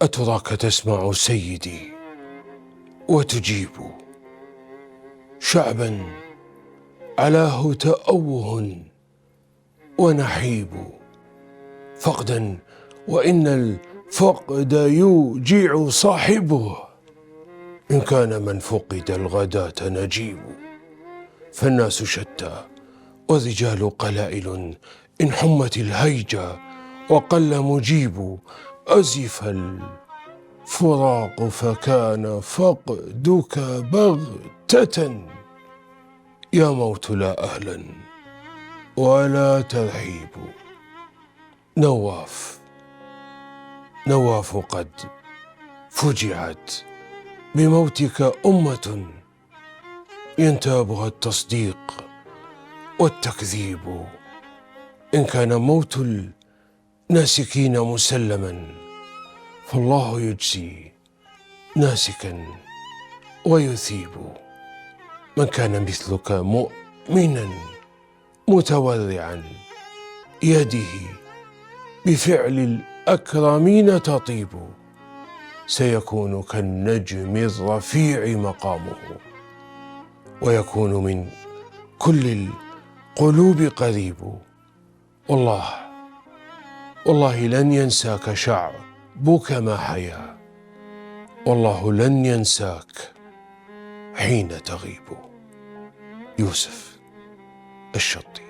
أتراك تسمع سيدي وتجيب شعبا علاه تأوه ونحيب فقدا وإن الفقد يوجع صاحبه إن كان من فقد الغداة نجيب فالناس شتى والرجال قلائل إن حمت الهيجة وقل مجيب أزف الفراق فكان فقدك بغتة يا موت لا أهلا ولا ترحيب نواف قد فجعت بموتك أمة ينتابها التصديق والتكذيب إن كان موت الناسكين مسلما فالله يجزي ناسكا ويثيب من كان مثلك مؤمنا متورعا يده بفعل الأكرمين تطيب سيكون كالنجم الرفيع مقامه ويكون من كل القلوب قريب والله لن ينساك شعبك ما حيا والله لن ينساك حين تغيب. يوسف الشطي.